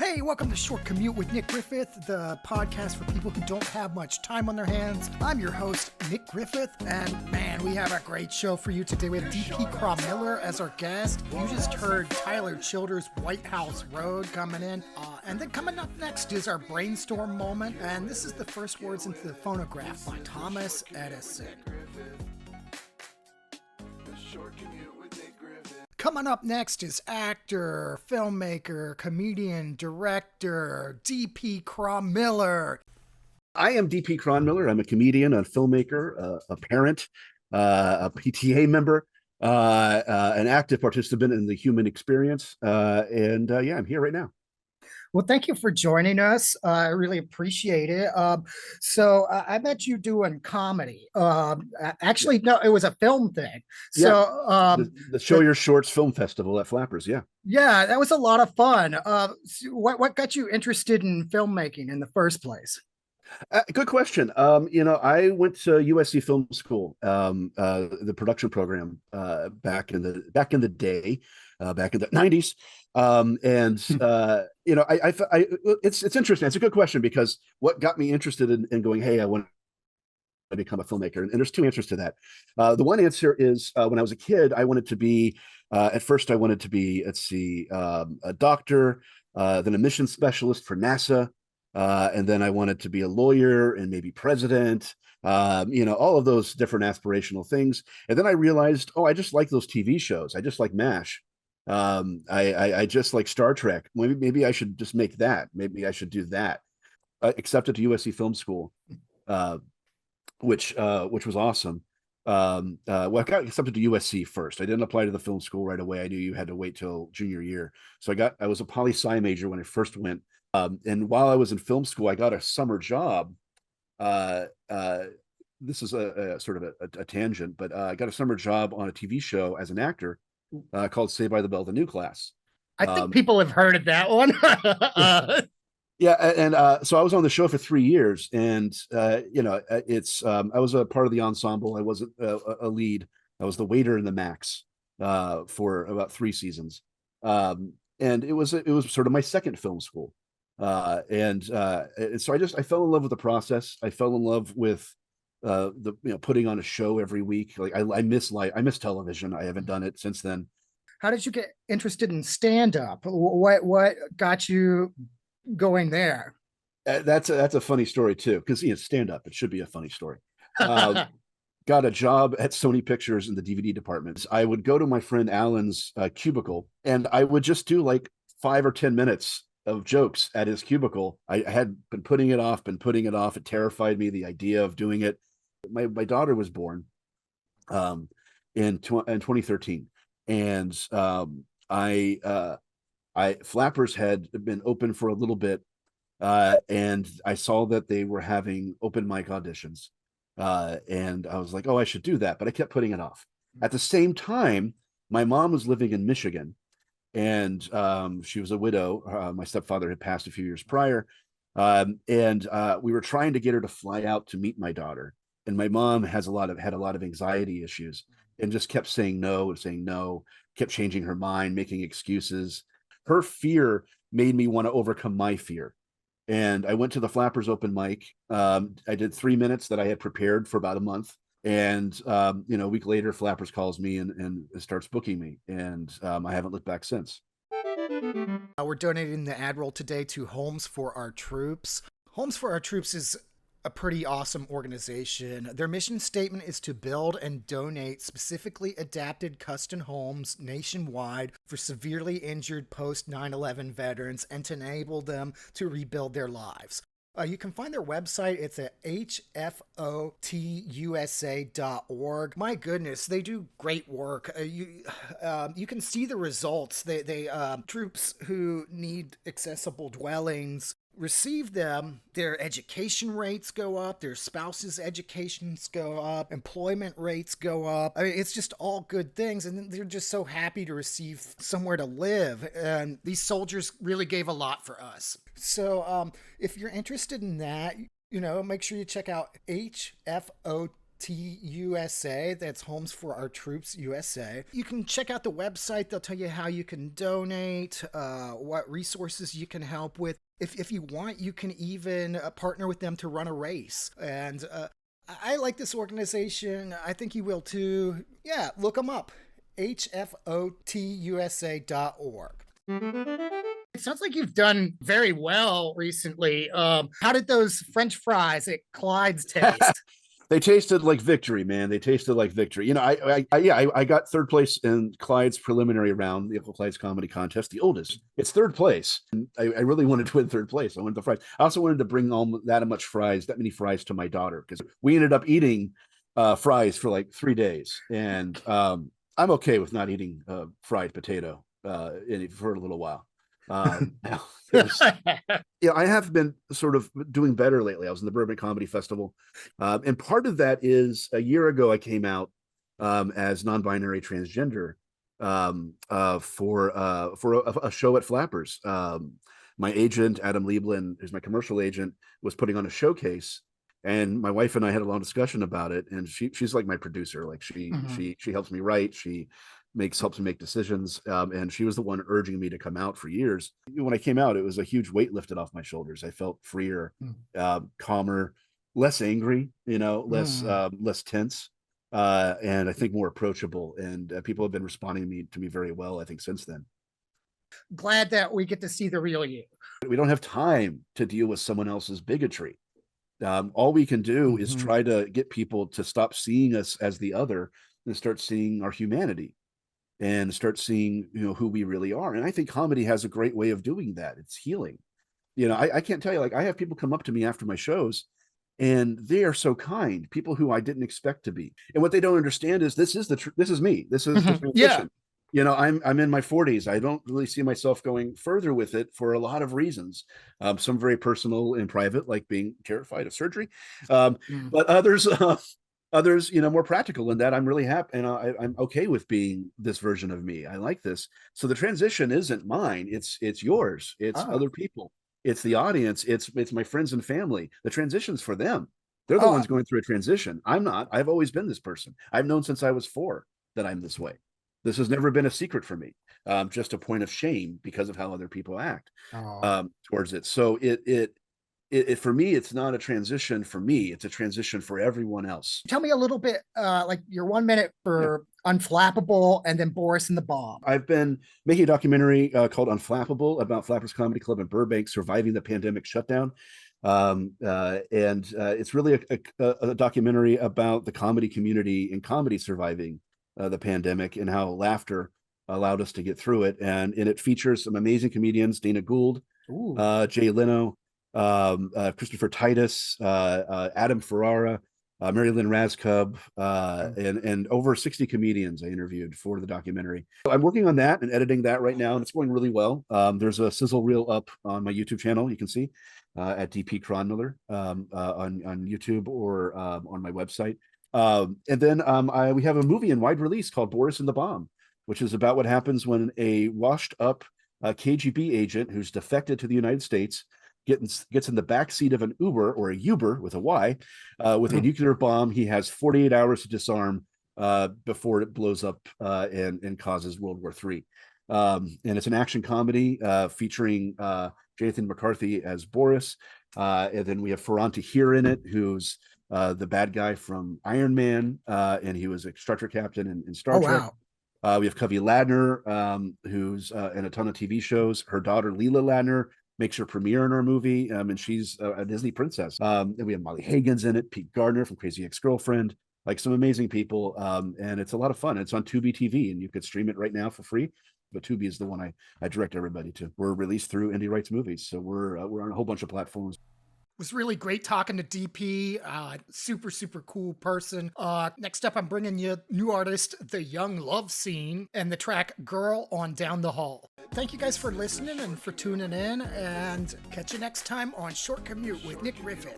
Hey, welcome to Short Commute with Nick Griffith, the podcast for people who don't have much time on their hands. I'm your host, Nick Griffith, and man, we have a great show for you today. We have P Kronmiller as our guest. You just heard Tyler Childers' White House Road coming in. And then coming up next is our brainstorm moment, and this is the first words into the phonograph by Thomas Edison. Coming up next is actor, filmmaker, comedian, director, D.P. Kronmiller. I am D.P. Kronmiller. I'm a comedian, a filmmaker, a parent, a PTA member, an active participant in the human experience. I'm here right now. Well, thank you for joining us. I really appreciate it. So I met you doing comedy. Actually, no, it was a film thing. So the Show Your Shorts Film Festival at Flappers. Yeah. Yeah, that was a lot of fun. What got you interested in filmmaking in the first place? Good question. I went to USC Film School, the production program, back in the day, back in the 90s. It's interesting. It's a good question because what got me interested in going, hey, I want to become a filmmaker. And there's two answers to that. The one answer is when I was a kid, I wanted to be, at first I wanted to be, a doctor, then a mission specialist for NASA. And then I wanted to be a lawyer and maybe president, all of those different aspirational things. And then I realized, I just like those TV shows. I just like MASH. I just like Star Trek. Maybe I should just make that. Maybe I should do that. Accepted to USC Film School, which was awesome. I got accepted to USC first. I didn't apply to the film school right away. I knew you had to wait till junior year. So I was a poli-sci major when I first went. And while I was in film school, I got a summer job. This is a sort of a tangent, but I got a summer job on a TV show as an actor called Saved by the Bell, the New Class. I think people have heard of that one. So I was on the show for 3 years, and I was a part of the ensemble. I wasn't a lead. I was the waiter in the Max for about 3 seasons, and it was sort of my second film school. So I fell in love with the process. I fell in love with putting on a show every week. Like I miss television. I haven't done it since then. How did you get interested in stand-up? What got you going there? That's a funny story too, because stand-up, it should be a funny story. Got a job at Sony Pictures in the DVD department. I would go to my friend Alan's cubicle, and I would just do like 5 or 10 minutes of jokes at his cubicle. I had been putting it off. It terrified me, the idea of doing it. My daughter was born in 2013, and Flappers had been open for a little bit, and I saw that they were having open mic auditions, and I was like, I should do that, but I kept putting it off. At the same time, my mom was living in Michigan, and she was a widow. My stepfather had passed a few years prior, and we were trying to get her to fly out to meet my daughter. And my mom had a lot of anxiety issues, and just kept saying no, kept changing her mind, making excuses. Her fear made me want to overcome my fear. And I went to the Flappers open mic. I did 3 minutes that I had prepared for about a month. And, a week later, Flappers calls me and starts booking me. And I haven't looked back since. We're donating the ad roll today to Homes for Our Troops. Homes for Our Troops is a pretty awesome organization. Their mission statement is to build and donate specifically adapted custom homes nationwide for severely injured post 9/11 veterans and to enable them to rebuild their lives. You can find their website. It's at hfotusa.org. My goodness, they do great work. You can see the results. They troops who need accessible dwellings receive them, their education rates go up, their spouses' educations go up, employment rates go up. I mean, it's just all good things, and they're just so happy to receive somewhere to live. And these soldiers really gave a lot for us. So if you're interested in that, make sure you check out hfotusa.org. USA. That's Homes for Our Troops USA. You can check out the website. They'll tell you how you can donate, what resources you can help with. If you want, you can even partner with them to run a race. And I like this organization. I think you will too. Yeah, look them up. hfotusa.org. It sounds like you've done very well recently. How did those French fries at Clyde's taste? They tasted like victory, man. They tasted like victory. You know, I got third place in Clyde's preliminary round, the Uncle Clyde's comedy contest, the oldest. It's third place. And I really wanted to win third place. I wanted the fries. I also wanted to bring all that many fries to my daughter, because we ended up eating fries for like 3 days. And I'm okay with not eating fried potato for a little while. I have been sort of doing better lately. I was in the Burbank Comedy Festival, and part of that is a year ago I came out as non-binary transgender for a show at Flappers. My agent Adam Lieblin, who's my commercial agent, was putting on a showcase, and my wife and I had a long discussion about it. And she's like my producer. Like she helps me write. She helps me make decisions. And she was the one urging me to come out for years. When I came out, it was a huge weight lifted off my shoulders. I felt freer, calmer, less angry, less tense, and I think more approachable. And people have been responding to me very well, I think, since then. Glad that we get to see the real you. We don't have time to deal with someone else's bigotry. All we can do is try to get people to stop seeing us as the other and start seeing our humanity, and start seeing, who we really are. And I think comedy has a great way of doing that. It's healing. I can't tell you, like, I have people come up to me after my shows, and they are so kind, people who I didn't expect to be. And what they don't understand is this is me. This is the transition. Yeah. I'm in my 40s. I don't really see myself going further with it for a lot of reasons. Some very personal and private, like being terrified of surgery. But others, more practical in that I'm really happy, and I'm okay with being this version of me. I like this. So the transition isn't mine. It's yours. It's other people. It's the audience. It's my friends and family. The transition's for them. They're the ones going through a transition. I'm not. I've always been this person. I've known since I was 4 that I'm this way. This has never been a secret for me. Just a point of shame because of how other people act towards it. So it for me, it's not a transition for me. It's a transition for everyone else. Tell me a little bit, like your 1 minute for Unflappable and then Boris and the Bomb. I've been making a documentary called Unflappable about Flappers Comedy Club in Burbank surviving the pandemic shutdown. And it's really a documentary about the comedy community and comedy surviving the pandemic, and how laughter allowed us to get through it. And it features some amazing comedians: Dana Gould, Jay Leno, Christopher Titus, Adam Ferrara, Mary Lynn Razcub, and over 60 comedians I interviewed for the documentary. So I'm working on that and editing that right now, and it's going really well. There's a sizzle reel up on my YouTube channel, you can see, at P Kronmiller on YouTube, or on my website. And then we have a movie in wide release called Boris and the Bomb, which is about what happens when a washed up KGB agent who's defected to the United States gets in the back seat of an Uber, or a Uber with a Y, with a nuclear bomb. He has 48 hours to disarm before it blows up and causes World War III. And it's an action comedy featuring Jonathan McCarthy as Boris. And then we have Ferran Tahir in it, who's the bad guy from Iron Man, and he was a instructor captain in Star Trek. Wow. We have Covey Ladner, who's in a ton of TV shows. Her daughter Leela Ladner makes her premiere in our movie, and she's a Disney princess. And we have Molly Hagan's in it, Pete Gardner from Crazy Ex-Girlfriend, like some amazing people. And it's a lot of fun. It's on Tubi TV, and you could stream it right now for free. But Tubi is the one I direct everybody to. We're released through Indie Rights Movies, so we're on a whole bunch of platforms. It was really great talking to DP. Super, super cool person. Next up, I'm bringing you new artist, The Young Love Scene, and the track Girl on Down the Hall. Thank you guys for listening and for tuning in, and catch you next time on Short Commute with Nick Riffett.